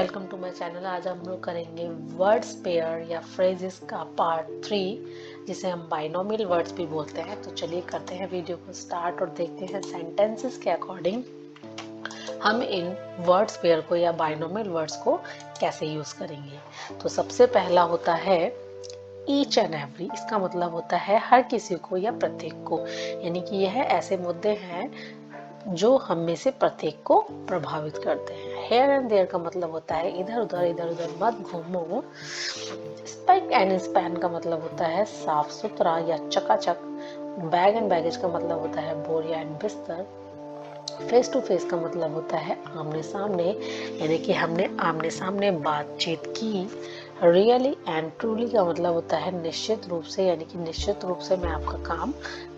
Welcome to my channel. आज हम लोग करेंगे वर्ड्स पेयर या फ्रेजेस का पार्ट 3, जिसे हम बाइनोमियल वर्ड्स भी बोलते हैं। तो चलिए करते हैं वीडियो को स्टार्ट और देखते हैं सेंटेंसेस के अकॉर्डिंग हम इन वर्ड्स पेयर को या बाइनोमियल वर्ड्स को कैसे यूज करेंगे। तो सबसे पहला होता है ईच एंड एवरी। इसका मतलब होता है हर किसी को या प्रत्येक को, यानी कि यह ऐसे मुद्दे हैं जो हम में से प्रत्येक को प्रभावित करते हैं। हेयर एंड देयर का मतलब होता है इधर उधर मत घूमो। स्पाइक एंड स्पैन का मतलब होता है साफ सुथरा या चकाचक। बैग एंड बैगेज का मतलब होता है बोरिया एंड बिस्तर। फेस टू फेस का मतलब होता है आमने सामने, यानी कि हमने आमने सामने बातचीत की। रियली एंड ट्रूली का मतलब होता है निश्चित रूप से, यानी कि निश्चित रूप से मैं आपका काम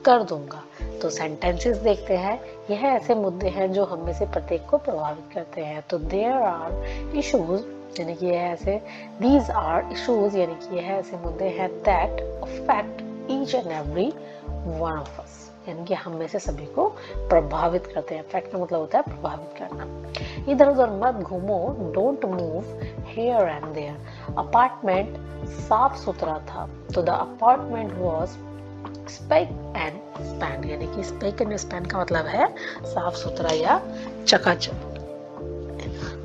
कर दूंगा। तो सेंटेंसेस देखते हैं। यह ऐसे मुद्दे हैं जो हम में से प्रत्येक को प्रभावित करते हैं। तो देयर आर इश्यूज, यानी कि यह ऐसे, दीज आर इश्यूज, यानी कि यह ऐसे मुद्दे हैं that affect each and every one of us, यानी कि हम में से सभी को प्रभावित करते हैं। अफेक्ट का मतलब होता है प्रभावित करना। इधर उधर मत घूमो, don't move here and there. Apartment साफ सुथरा था। तो the apartment was spick and span, यानी कि स्पेक एंड स्पैन का मतलब है साफ सुथरा या चकाचक।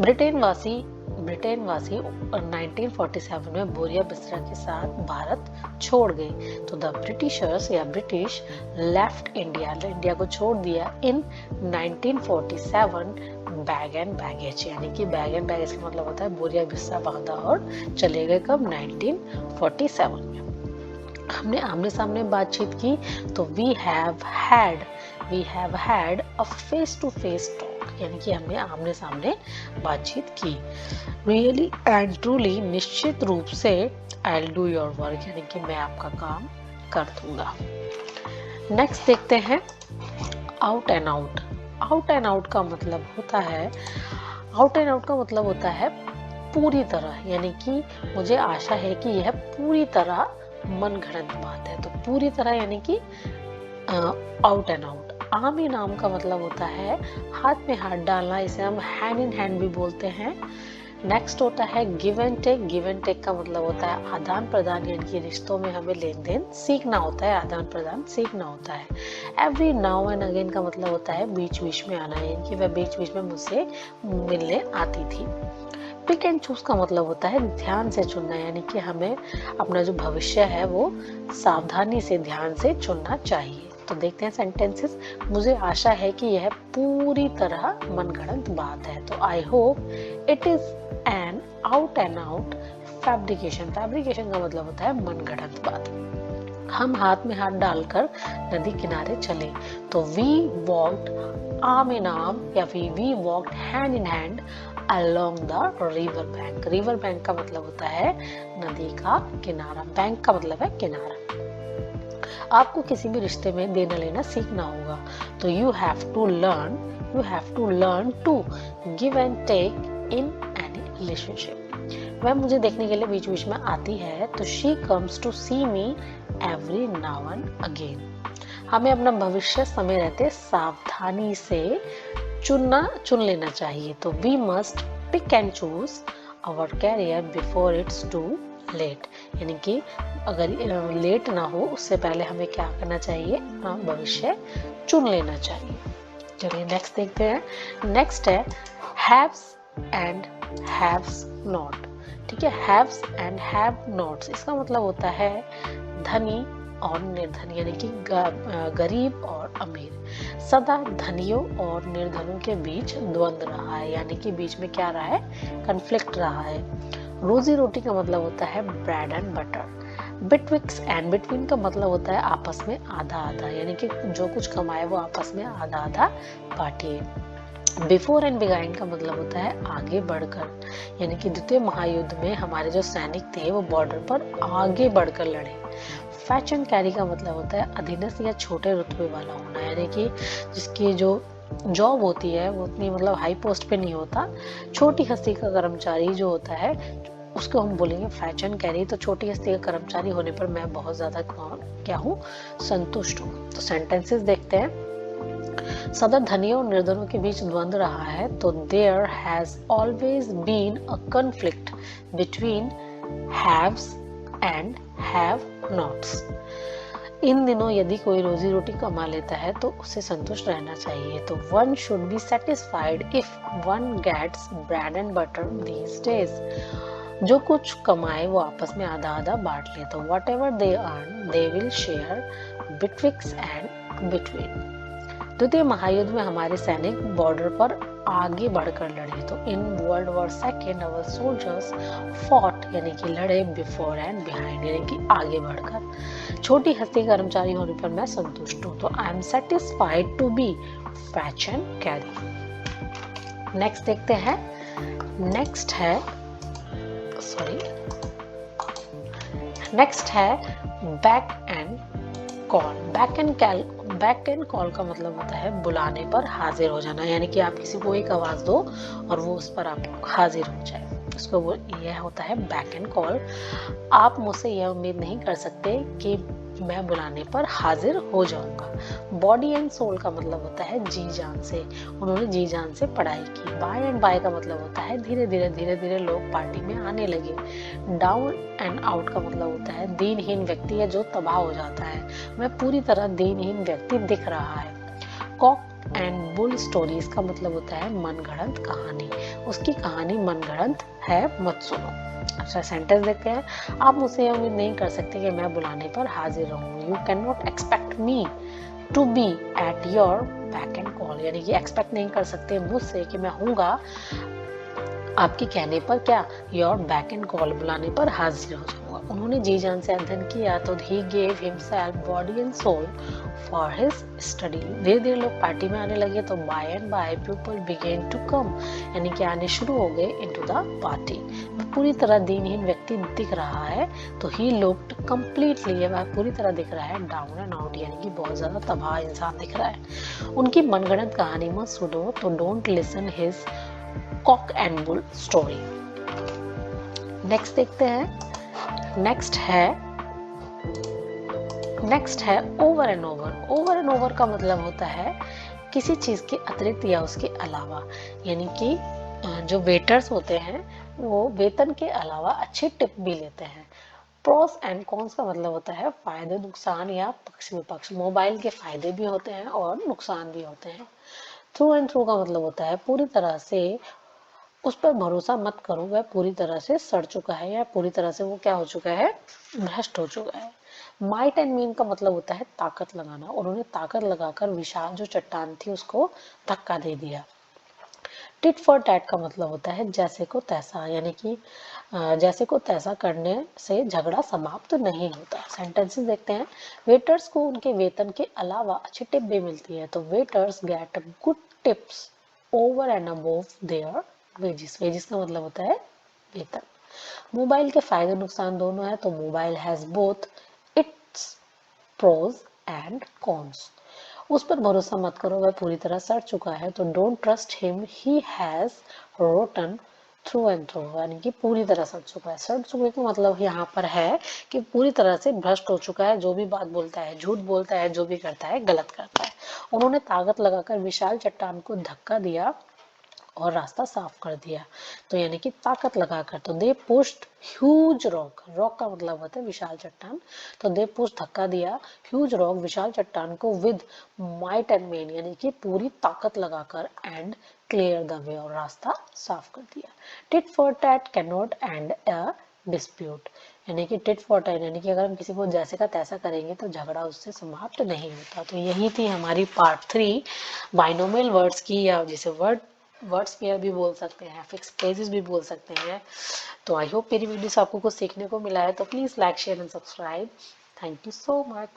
ब्रिटेन वासी 1947 में बोरिया बिस्तरा के साथ भारत छोड़ गए। तो द ब्रिटिशर्स या ब्रिटिश लेफ्ट इंडिया को छोड़ दिया इन 1947 बैग एंड बैगेज, यानी कि बैग एंड बैगेज का मतलब होता है बोरिया बिस्तरा बांधा और चले गए कब, 1947 में। हमने आमने सामने बातचीत की। तो we have had a face to face talk, यानी कि हमने आमने सामने बातचीत की। रियली एंड ट्रूली, निश्चित रूप से, I will do your work, यानी कि मैं आपका काम कर दूंगा। नेक्स्ट देखते हैं out and out. Out and out का मतलब होता है, पूरी तरह, यानी कि मुझे आशा है कि यह पूरी तरह मनगढ़ंत बात है। तो पूरी तरह यानी कि आउट एंड आउट। आम ही नाम का मतलब होता है हाथ में हाथ डालना, इसे हम हैंड इन हैंड भी बोलते हैं। नेक्स्ट होता है give and take. Give and take का मतलब होता है आदान प्रदान, यानी कि रिश्तों में हमें लेन देन सीखना होता है, आदान प्रदान सीखना होता है। एवरी नाउ एंड अगेन का मतलब होता है बीच बीच में आना, यानी कि वह बीच बीच में मुझसे मिलने आती थी। पिक एंड चूज का मतलब होता है ध्यान से चुनना, यानी कि हमें अपना जो भविष्य है वो सावधानी से ध्यान से चुनना चाहिए। तो देखते हैं सेंटेंसेस। मुझे आशा है कि यह पूरी तरह मनगढ़ंत बात है। तो I hope it is an out and out fabrication. Fabrication का मतलब होता है मनगढ़ंत बात। हम हाथ में हाथ डालकर नदी किनारे चले। तो we walked arm in arm, या फिर we walked hand in hand along the river bank। River bank का मतलब होता है नदी का किनारा, बैंक का मतलब है किनारा। आपको किसी भी रिश्ते में देना लेना सीखना होगा। तो you have to learn to give and take in any relationship. वह मुझे देखने के लिए बीच बीच में आती है। तो she comes to see me every now and again. हमें अपना भविष्य समय रहते सावधानी से चुन लेना चाहिए। तो we must pick and choose our career before it's too late, यानी कि अगर लेट ना हो उससे पहले हमें क्या करना चाहिए, भविष्य चुन लेना चाहिए। चलिए नेक्स्ट देखते हैं। नेक्स्ट है हैव्स एंड हैव्स नॉट। ठीक है, हैव्स एंड हैव नॉट्स, इसका मतलब होता है धनी और निर्धन, यानी कि गरीब और अमीर। सदा धनियों और निर्धनों के बीच द्वंद्व रहा है, यानी कि बीच में क्या रहा है, कन्फ्लिक्ट रहा है। रोजी रोटी का मतलब होता है bread and butter. Betwixt and between का मतलब होता है आपस में आधा आधा, यानी कि जो कुछ कमाए वो आपस में आधा आधा बांटिए। बिफोर एंड बिहाइंड का मतलब होता है आगे बढ़कर, यानी कि द्वितीय महायुद्ध में हमारे जो सैनिक थे वो बॉर्डर पर आगे बढ़कर लड़े। फैच एंड कैरी का मतलब होता है अधीनस्थ या छोटे रुतबे वाला होना, यानी कि जिसकी जो जॉब होती है वो उतनी मतलब हाई पोस्ट पे नहीं होता। छोटी हस्ती का कर्मचारी जो होता है उसको हम बोलेंगे फैच एंड कैरी। तो छोटी हस्ती का कर्मचारी होने पर मैं बहुत ज्यादा क्या हूँ, संतुष्ट हूँ। तो सेंटेंसेस देखते हैं। सदा धनियों और निर्धनों के बीच द्वंद्व रहा है, तो there has always been a conflict between haves and have nots. इन दिनों यदि कोई रोजी रोटी कमा लेता है तो उसे संतुष्ट रहना चाहिए। तो one should be satisfied if one gets bread and butter these days. जो कुछ कमाए वो आपस में आधा आधा बांट ले। तो whatever they earn they will share betwixt and between. द्वितीय महायुद्ध में हमारे सैनिक बॉर्डर पर आगे बढ़कर लड़े। तो in world war second our soldiers fought यानी कि लड़े बिफोर एंड बिहाइंड यानी कि आगे बढ़कर। छोटी हस्ती कर्मचारी होने पर मैं संतुष्ट हूँ। तो I am satisfied to be fetch and carry. Next देखते हैं। नेक्स्ट है back and call. Back and call का मतलब होता है बुलाने पर हाजिर हो जाना, यानी कि आप किसी को एक आवाज दो और वो उस पर आप हाजिर हो जाए, उसको वो यह होता है बैक एंड कॉल। आप मुझसे यह उम्मीद नहीं कर सकते कि मैं बुलाने पर हाजिर हो जाऊंगा। बॉडी एंड सोल का मतलब होता है जी जान से। उन्होंने जी जान से पढ़ाई की। बाय एंड बाय का मतलब होता है धीरे धीरे लोग पार्टी में आने लगे। डाउन एंड आउट का मतलब होता है दीनहीन व्यक्ति है जो तबाह हो जाता है। मैं पूरी तरह दीनहीन व्यक्ति दिख रहा है। कॉक एंड बुल स्टोरीज का मतलब होता है मनगढ़ंत कहानी। उसकी कहानी मनगढ़ंत है, मत सुनो। अच्छा, सेंटेंस देखते हैं। आप मुझसे यह उम्मीद नहीं कर सकते कि मैं बुलाने पर हाजिर रहूं। You can not expect me to be at your back and call, यानी कि एक्सपेक्ट नहीं कर सकते मुझसे कि मैं हूँगा आपके कहने पर क्या योर बैक एंड कॉल बुलाने पर हाजिर हो जाऊंगा। उन्होंने जी जान से अध्ययन किया तो ही gave himself body and soul for his study. धीरे धीरे लोग पार्टी में आने लगे। तो by and by people began to come, यानी कि आने शुरू हो गए इनटू द पार्टी। वह पूरी तरह दीनहीन व्यक्ति दिख रहा है। तो ही लुक्ड कंप्लीटली, वह पूरी तरह दिख रहा है डाउन एंड आउट, यानी कि बहुत ज्यादा तबाह इंसान दिख रहा है। उनकी मनगढ़ंत कहानी मत सुनो। तो don't listen his cock and bull story. Next देखते हैं। नेक्स्ट है over and over. Over and over का मतलब होता है किसी चीज के अतिरिक्त या उसके अलावा, यानी कि जो वेटर्स होते हैं वो वेतन के अलावा अच्छे टिप भी लेते हैं। प्रोस एंड कॉन्स का मतलब होता है फायदे नुकसान या पक्ष विपक्ष। मोबाइल के फायदे भी होते हैं और नुकसान भी होते हैं। थ्रू एंड थ्रू का मतलब होता है पूरी तरह से उस पर भरोसा मत करो, वह पूरी तरह से सड़ चुका है या पूरी तरह से वो क्या हो चुका है, भ्रष्ट हो चुका है। माइट एंड मीन का मतलब होता है ताकत लगाना। उन्होंने ताकत लगाकर विशाल जो चट्टान थी उसको धक्का दे दिया। टिट फॉर टैट का मतलब होता है जैसे को तैसा, यानी कि जैसे को तैसा करने से झगड़ा समाप्त नहीं होता। सेंटेंसेस देखते हैं। वेटर्स को उनके वेतन के अलावा अच्छी टिप भी मिलती है। तो waiters get good tips over and above their wages. Wages का मतलब होता है वेतन। मोबाइल के फायदे नुकसान दोनों है। तो mobile has both its pros and cons. उस पर भरोसा मत करो, वह पूरी तरह सड़ चुका है। तो don't trust him, he has rotten through and through, यानी कि पूरी तरह सड़ चुका है। सड़ चुके का मतलब यहाँ पर है कि पूरी तरह से भ्रष्ट हो चुका है। जो भी बात बोलता है, झूठ बोलता है, जो भी करता है गलत करता है। उन्होंने ताकत लगाकर विशाल चट्टान को धक्का दिया और रास्ता साफ कर दिया। तो यानी कि ताकत लगाकर। तो दे पुश्ड ह्यूज रॉक। रॉक का मतलब होता है विशाल चट्टान। तो दे पुश धक्का दिया ह्यूज रॉक विशाल चट्टान को विद माइट एंड मेन, यानी कि पूरी ताकत लगाकर एंड क्लियर द वे, और रास्ता साफ कर दिया। Tit for tat can not and a dispute, यानी कि टिट फॉर टैट, यानी कि अगर हम किसी को जैसे का तैसा करेंगे तो झगड़ा उससे समाप्त नहीं होता। तो यही थी हमारी पार्ट 3 बाइनोमियल वर्ड्स की, या जिसे वर्ड्स पेयर भी बोल सकते हैं, फिक्स फ्रेजेस भी बोल सकते हैं। तो आई होप मेरी वीडियो से आपको कुछ सीखने को मिला है। तो please like share and subscribe. Thank you so much.